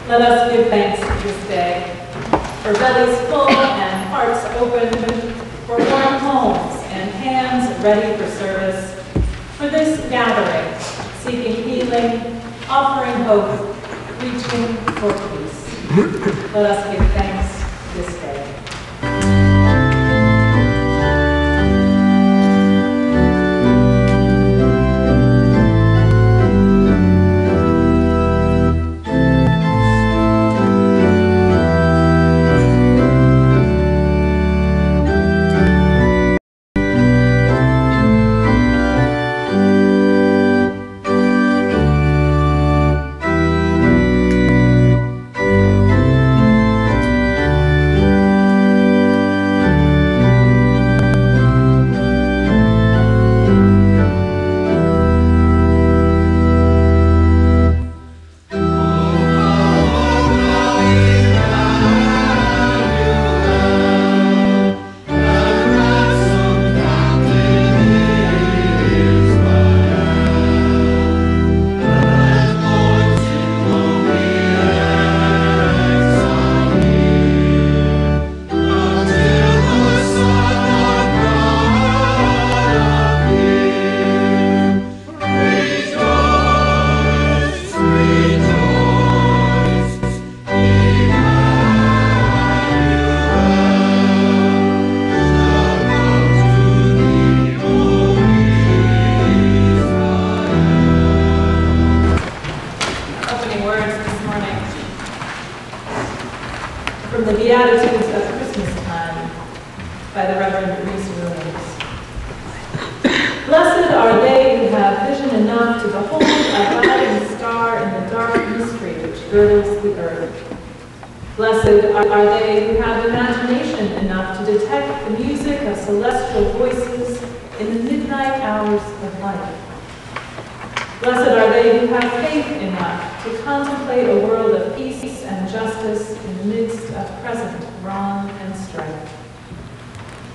Let us give thanks this day for bellies full and hearts open, for warm homes and hands ready for service, for this gathering, seeking healing, offering hope, reaching for peace. Let us give thanks this day.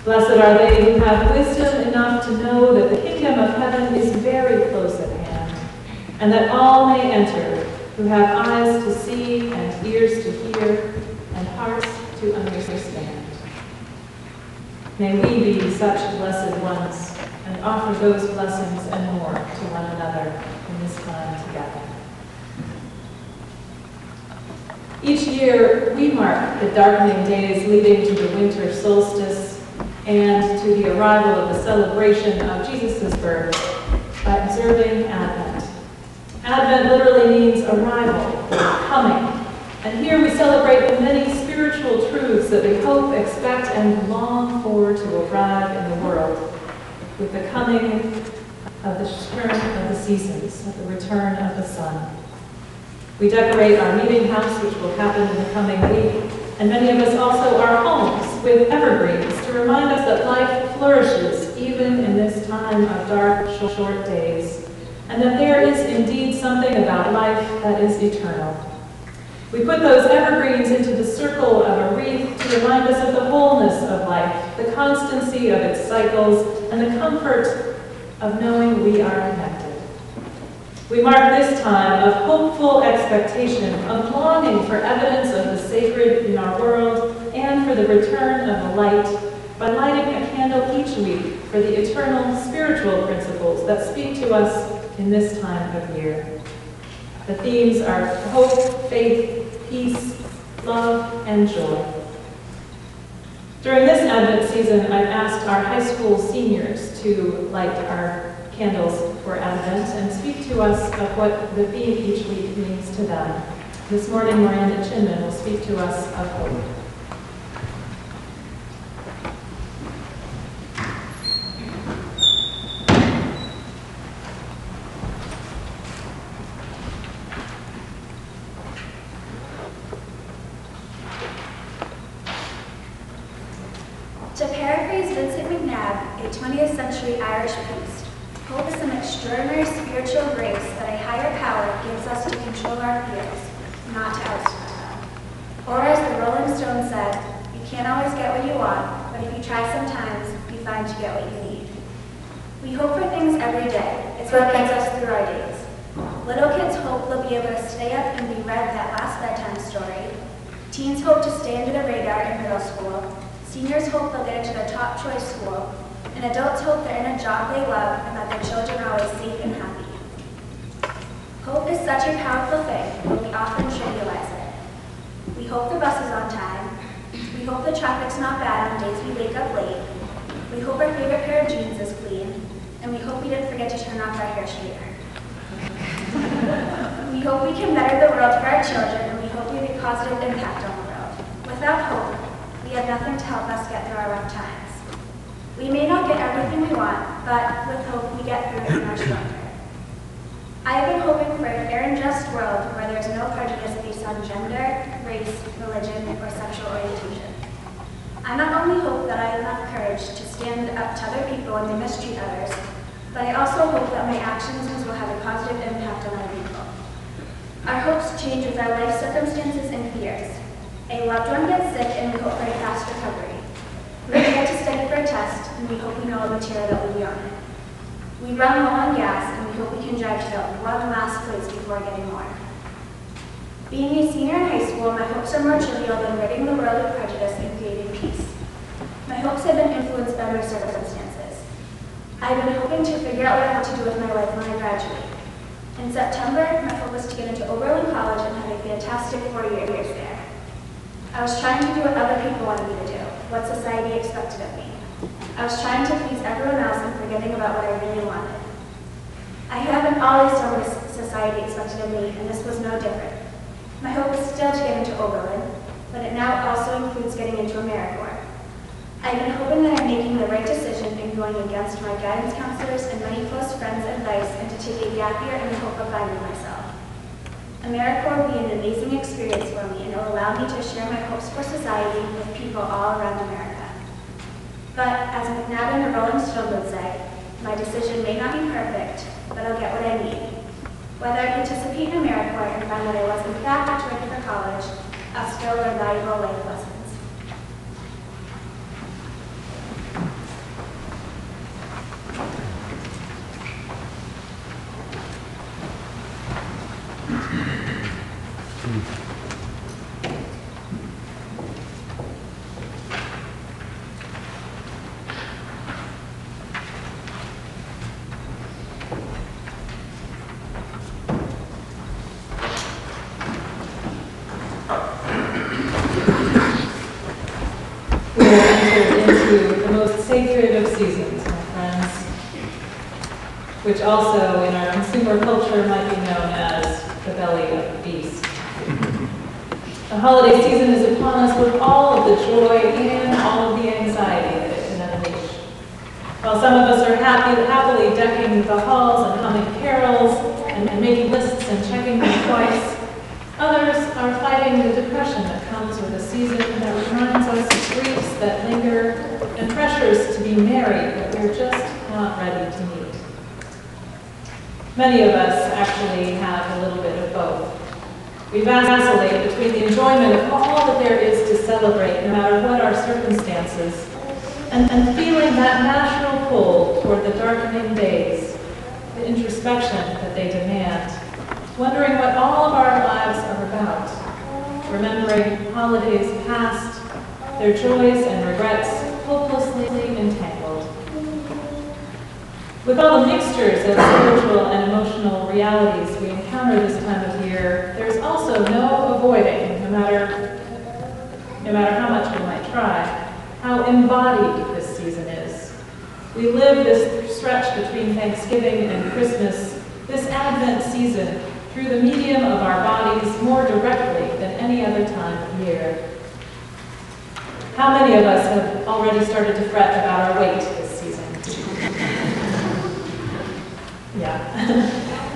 Blessed are they who have wisdom enough to know that the kingdom of heaven is very close at hand, and that all may enter who have eyes to see and ears to hear and hearts to understand. May we be such blessed ones and offer those blessings and more to one another in this time together. Each year, we mark the darkening days leading to the winter solstice and to the arrival of the celebration of Jesus' birth by observing Advent. Advent literally means arrival, coming. And here we celebrate the many spiritual truths that we hope, expect, and long for to arrive in the world with the coming of the turn of the seasons, of the return of the sun. We decorate our meeting house, which will happen in the coming week, and many of us also our homes with evergreens to remind us that life flourishes even in this time of dark, short days, and that there is indeed something about life that is eternal. We put those evergreens into the circle of a wreath to remind us of the wholeness of life, the constancy of its cycles, and the comfort of knowing we are connected. We mark this time of hopeful expectation, of longing for evidence of the sacred in our world and for the return of the light by lighting a candle each week for the eternal spiritual principles that speak to us in this time of year. The themes are hope, faith, peace, love, and joy. During this Advent season, I've asked our high school seniors to light our candles for Advent and speak to us of what the theme each week means to them. This morning, Miranda Chinman will speak to us of hope. To paraphrase Vincent McNabb, a 20th century Irish priest, hope is an extraordinary spiritual grace that a higher power gives us to control our fears, not to outsmart them. Or as the Rolling Stones said, you can't always get what you want, but if you try sometimes, you find you get what you need. We hope for things every day. It's what gets us through our days. Little kids hope they'll be able to stay up and be read that last bedtime story. Teens hope to stay under the radar in middle school. Seniors hope they'll get into their top choice school. And adults hope they're in a job they love and that their children are always safe and happy. Hope is such a powerful thing, but we often trivialize it. We hope the bus is on time. We hope the traffic's not bad on days we wake up late. We hope our favorite pair of jeans is clean. And we hope we didn't forget to turn off our hair straightener. We hope we can better the world for our children, and we hope we have a positive impact on the world. Without hope, we have nothing to help us get through our rough times. We may not get everything we want, but with hope we get through it and are stronger. I have been hoping for a fair and just world where there is no prejudice based on gender, race, religion, or sexual orientation. I not only hope that I have enough courage to stand up to other people when they mistreat others, but I also hope that my actions will have a positive impact on other people. Our hopes change with our life circumstances and fears. A loved one gets sick and we hope for a fast recovery. We get to study for a test and we hope we know the material that will be on it. We run low on gas and we hope we can drive to that one last place before getting more. Being a senior in high school, my hopes are more trivial than ridding the world of prejudice and creating peace. My hopes have been influenced by my circumstances. I've been hoping to figure out what I want to do with my life when I graduate. In September, my hope was to get into Oberlin College and have a fantastic 4 years there. I was trying to do what other people wanted me to do, what society expected of me. I was trying to please everyone else and forgetting about what I really wanted. I haven't always done what society expected of me, and this was no different. My hope is still to get into Oberlin, but it now also includes getting into AmeriCorps. I've been hoping that I'm making the right decision in going against my guidance counselors and many close friends' advice and to take a gap year in the hope of finding myself. AmeriCorps will be an amazing experience for me and it will allow me to share my hopes for society with people all around America. But as McNabb and the Rolling Stone would say, my decision may not be perfect, but I'll get what I need. Whether I participate in AmeriCorps and find that I was in fact ready for college, I'll still learn valuable life lessons. Into the most sacred of seasons, my friends, which also in our consumer culture might be known as the belly of the beast. The holiday season is upon us with all of the joy and all of the anxiety that it can unleash. While some of us are happily decking the halls and humming carols and making lists and checking them twice, others are fighting the depression that comes with a season that reminds us of griefs that linger and pressures to be merry that we're just not ready to meet. Many of us actually have a little bit of both. We vacillate between the enjoyment of all that there is to celebrate, no matter what our circumstances, and feeling that natural pull toward the darkening days, the introspection that they demand, wondering what all of our lives are about, remembering holidays past, their joys and regrets hopelessly entangled. With all the mixtures of spiritual and emotional realities we encounter this time of year, there's also no avoiding, no matter how much we might try, how embodied this season is. We live this stretch between Thanksgiving and Christmas, this Advent season, through the medium of our bodies more directly than any other time of year. How many of us have already started to fret about our weight this season? Yeah.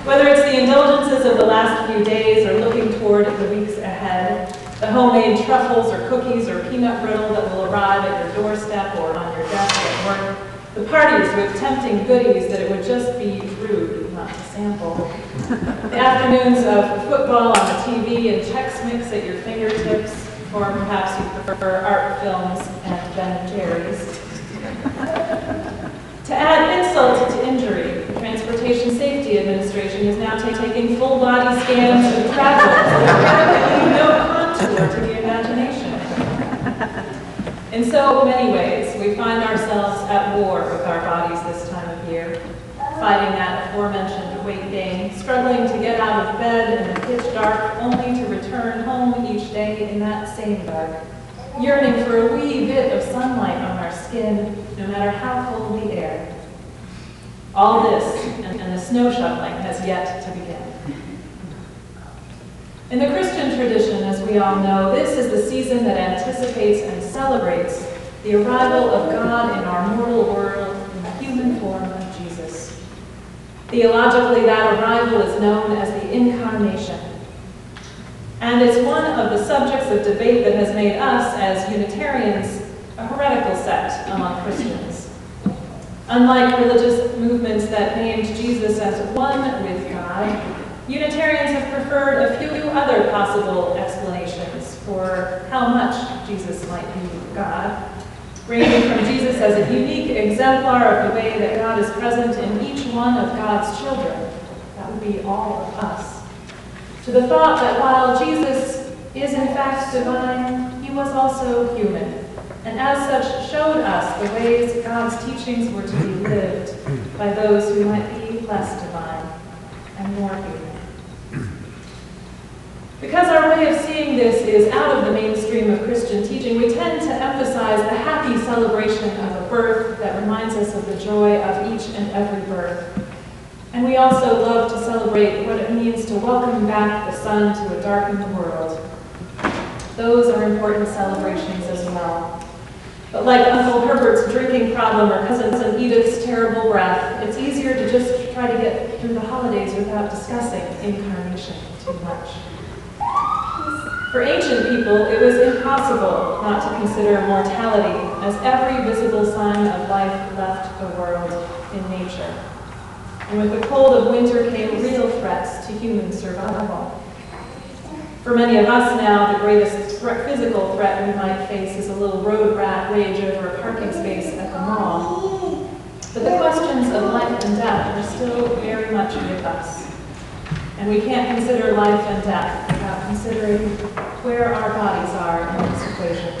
Whether it's the indulgences of the last few days or looking toward the weeks ahead, the homemade truffles or cookies or peanut brittle that will arrive at your doorstep or on your desk at work, the parties with tempting goodies that it would just be rude not to sample, the afternoons of football on the TV and Chex Mix at your fingertips, or perhaps you prefer art films and Ben & Jerry's. To add insult to injury, the Transportation Safety Administration is now taking full body scans of travel, with no contour to the imagination. In so many ways, we find ourselves at war with our bodies this time of year, fighting that aforementioned weight gain, struggling to get out of bed in the pitch dark, only to return home each day in that same dark, yearning for a wee bit of sunlight on our skin, no matter how cold the air. All this and the snow shoveling has yet to begin. In the Christian tradition, as we all know, this is the season that anticipates and celebrates the arrival of God in our mortal world in the human form of Jesus. Theologically, that arrival is known as the Incarnation. And it's one of the subjects of debate that has made us, as Unitarians, a heretical sect among Christians. Unlike religious movements that named Jesus as one with God, Unitarians have preferred a few other possible explanations for how much Jesus might be God, ranging from Jesus as a unique exemplar of the way that God is present in each one of God's children, that would be all of us, to the thought that while Jesus is in fact divine, he was also human, and as such showed us the ways God's teachings were to be lived by those who might be less divine and more human. Because our way of seeing this is out of the mainstream of Christian teaching, we tend to emphasize the happy celebration of a birth that reminds us of the joy of each and every birth. And we also love to celebrate what it means to welcome back the sun to a darkened world. Those are important celebrations as well. But like Uncle Herbert's drinking problem or Cousin Edith's terrible breath, it's easier to just try to get through the holidays without discussing incarnation too much. For ancient people, it was impossible not to consider mortality as every visible sign of life left the world in nature. And with the cold of winter came real threats to human survival. For many of us now, the greatest physical threat we might face is a little road rat rage over a parking space at the mall. But the questions of life and death are still very much with us. And we can't consider life and death without considering where our bodies are in this equation.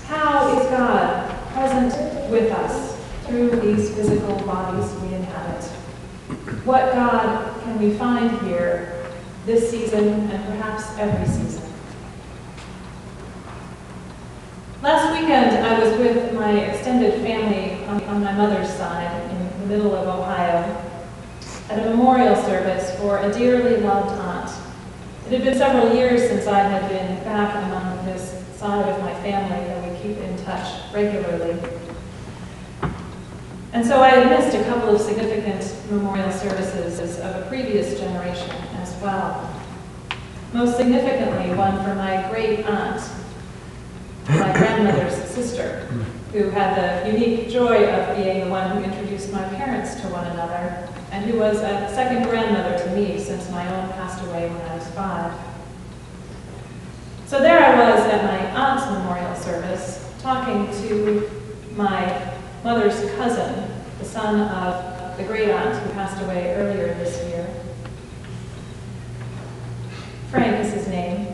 How is God present with us through these physical bodies we inhabit? What God can we find here this season and perhaps every season? Last weekend, I was with my extended family on my mother's side in the middle of Ohio at a memorial service for a dearly loved aunt. It had been several years since I had been back among this side of my family, and we keep in touch regularly. And so I had missed a couple of significant memorial services of a previous generation as well. Most significantly, one for my great aunt, my grandmother's sister, who had the unique joy of being the one who introduced my parents to one another, and who was a second grandmother to me since my own passed away when I was 5. So there I was at my aunt's memorial service, talking to my mother's cousin, the son of the great aunt who passed away earlier this year. Frank is his name.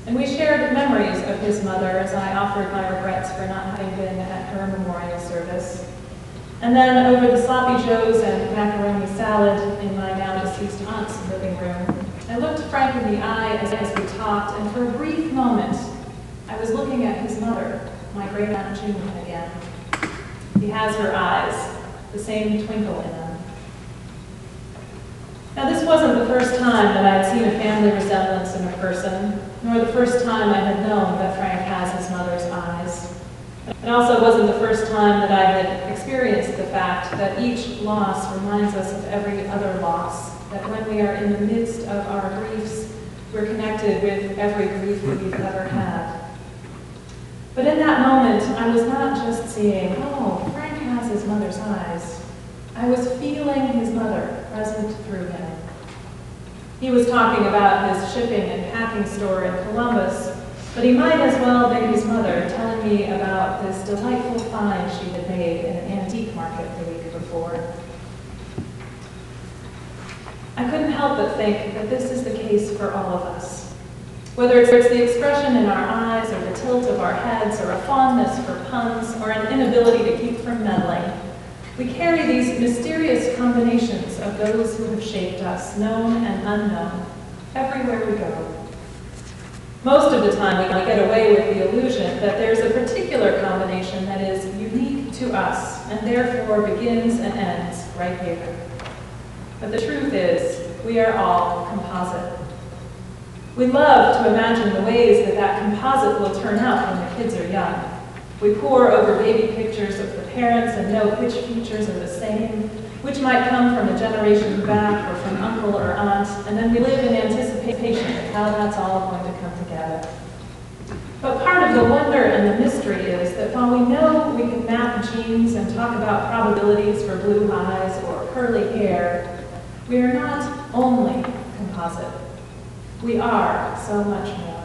And we shared memories of his mother as I offered my regrets for not having been at her memorial service. And then over the sloppy joes and macaroni salad in my now deceased aunt's living room, I looked Frank in the eye as we talked, and for a brief moment, I was looking at his mother, my great aunt June, again. He has her eyes, the same twinkle in them. Now, this wasn't the first time that I had seen a family resemblance in a person, nor the first time I had known that Frank has his mother's eyes. It also wasn't the first time that I had experienced the fact that each loss reminds us of every other loss, that when we are in the midst of our griefs, we're connected with every grief we've ever had. But in that moment, I was not just seeing, oh, Frank has his mother's eyes. I was feeling his mother present through him. He was talking about his shipping and packing store in Columbus, but he might as well be his mother telling me about this delightful find she had made in an antique market the week before. I couldn't help but think that this is the case for all of us. Whether it's the expression in our eyes or the tilt of our heads or a fondness for puns or an inability to keep from meddling, we carry these mysterious combinations of those who have shaped us, known and unknown, everywhere we go. Most of the time, we get away with the illusion that there's a particular combination that is unique to us and therefore begins and ends right here. But the truth is, we are all composite. We love to imagine the ways that that composite will turn out when the kids are young. We pore over baby pictures of the parents and note which features are the same, which might come from a generation back or from uncle or aunt, and then we live in anticipation of how that's all going to come together. But part of the wonder and the mystery is that while we know we can map genes and talk about probabilities for blue eyes or curly hair, we are not only composite. We are so much more.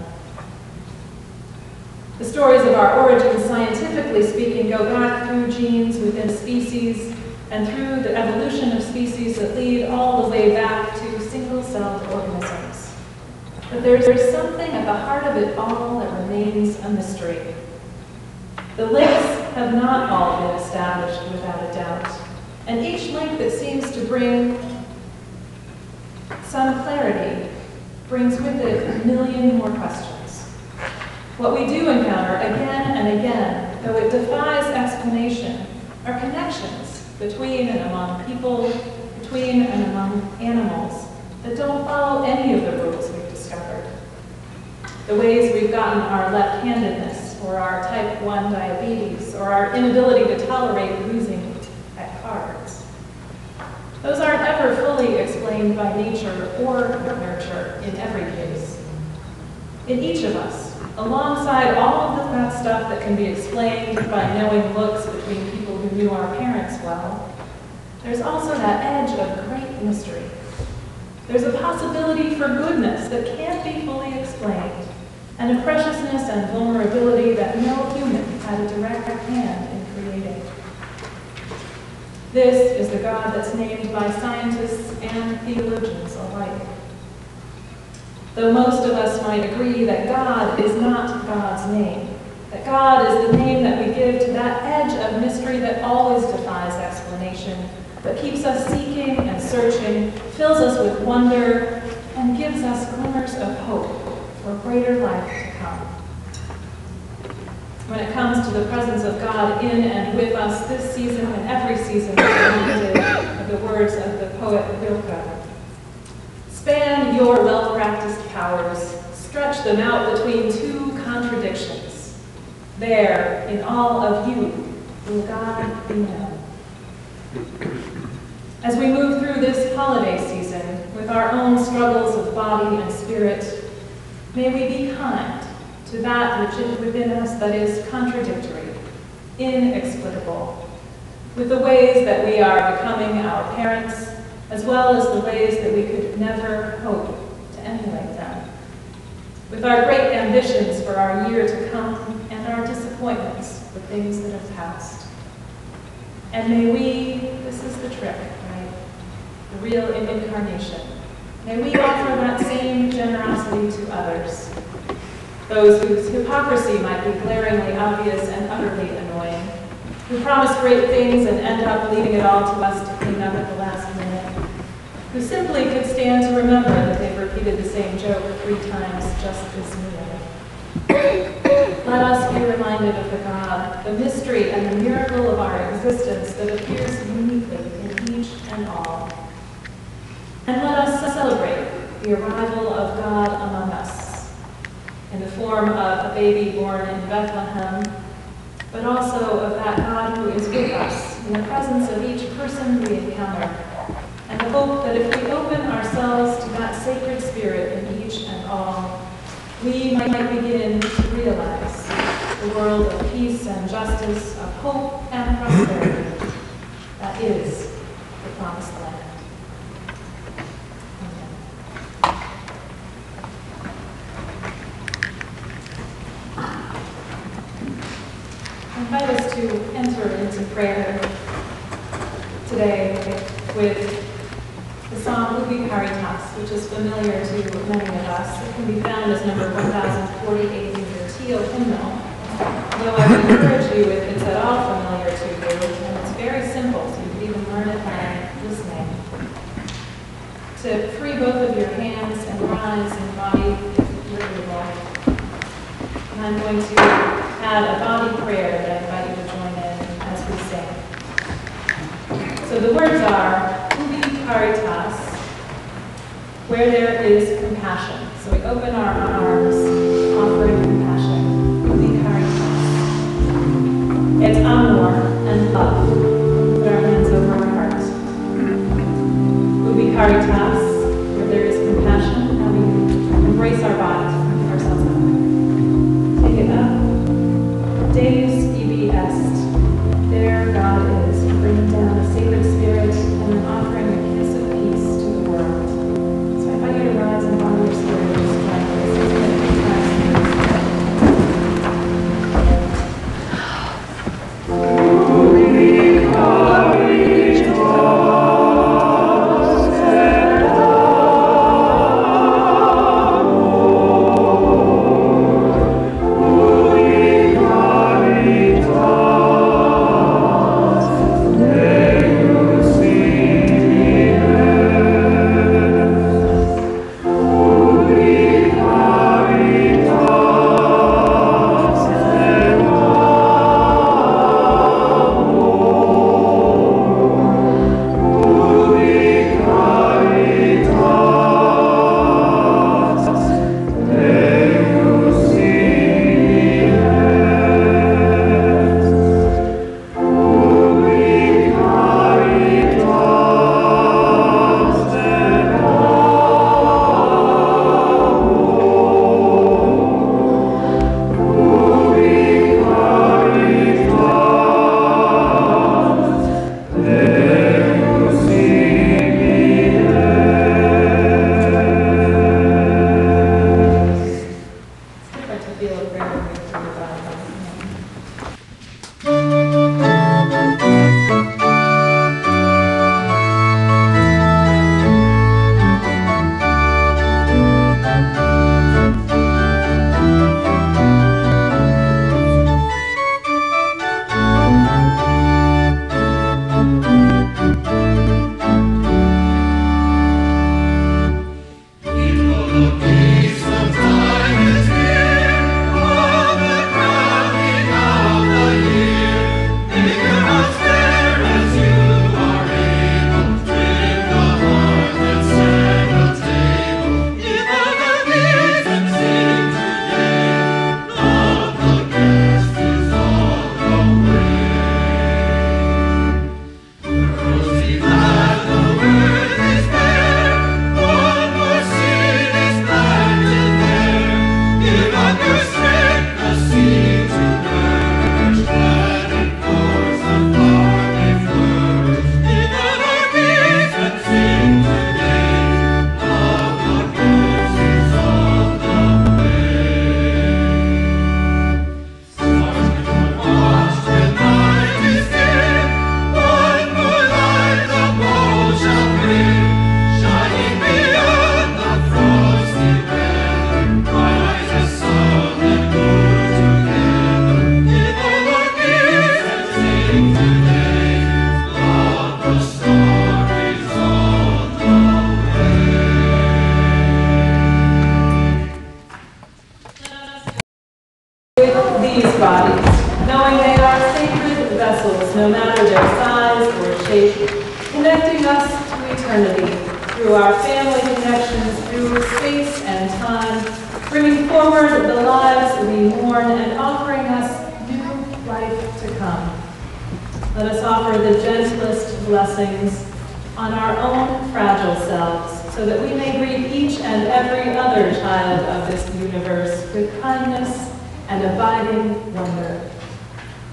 The stories of our origins, scientifically speaking, go back through genes within species and through the evolution of species that lead all the way back to single-celled organisms. But there's something at the heart of it all that remains a mystery. The links have not all been established without a doubt, and each link that seems to bring some clarity brings with it a million more questions. What we do encounter again and again, though it defies explanation, are connections between and among people, between and among animals, that don't follow any of the rules we've discovered. The ways we've gotten our left-handedness, or our type 1 diabetes, or our inability to tolerate losing at cards. Those aren't ever fully explained by nature or nurture in every case. In each of us, alongside all of that stuff that can be explained by knowing looks between people who knew our parents well, there's also that edge of great mystery. There's a possibility for goodness that can't be fully explained, and a preciousness and vulnerability that no human had a direct hand in creating. This is the God that's named by scientists and theologians alike. Though most of us might agree that God is not God's name, that God is the name that we give to that edge of mystery that always defies explanation, but keeps us seeking and searching, fills us with wonder, and gives us glimmers of hope for greater life to come. When it comes to the presence of God in and with us this season and every season, we're reminded of the words of the poet Rilke. Span your well-practiced powers, stretch them out between two contradictions. There, in all of you, will God be known. As we move through this holiday season with our own struggles of body and spirit, may we be kind to that which is within us that is contradictory, inexplicable, with the ways that we are becoming our parents, as well as the ways that we could never hope to emulate them, with our great ambitions for our year to come and our disappointments for things that have passed. And may we, this is the trick, right? The real incarnation. May we offer that same generosity to others, those whose hypocrisy might be glaringly obvious and utterly annoying, who promise great things and end up leaving it all to us to clean up at the last minute, who simply could stand to remember that they've repeated the same joke 3 times just this minute. Let us be reminded of the God, the mystery and the miracle of our existence that appears uniquely in each and all. And let us celebrate the arrival of God among us in the form of a baby born in Bethlehem, but also of that God who is with us in the presence of each person we encounter, and the hope that if we open ourselves to that sacred spirit in each and all, we might begin to realize the world of peace and justice, of hope and prosperity that is the promised land. Amen. invite us to enter into prayer today with the song Ubi Caritas, which is familiar to many of us. It can be found as number 1048 in your teal hymnal. Though I would encourage you, if it's at all familiar to you, and it's very simple, so you can even learn it by listening, to free both of your hands and rise and body if you're able. And I'm going to add a body prayer that I invite you to join in as we sing. So the words are, Ubi Caritas, where there is compassion. So we open our arms, offering compassion. Ubi Caritas. It's amor and love. Put our hands over our hearts. Ubi Caritas, where there is compassion, and we embrace our bodies and lift ourselves up. Take it up. Deus ibi est. There God is, bringing down a sacred spirit and an offering a kiss of peace to the world. So I invite you to rise and honor your spirit and strength with 6 minutes of time.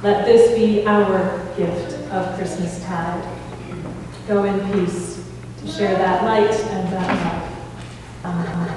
Let this be our gift of Christmastide. Go in peace to share that light and that love. Amen.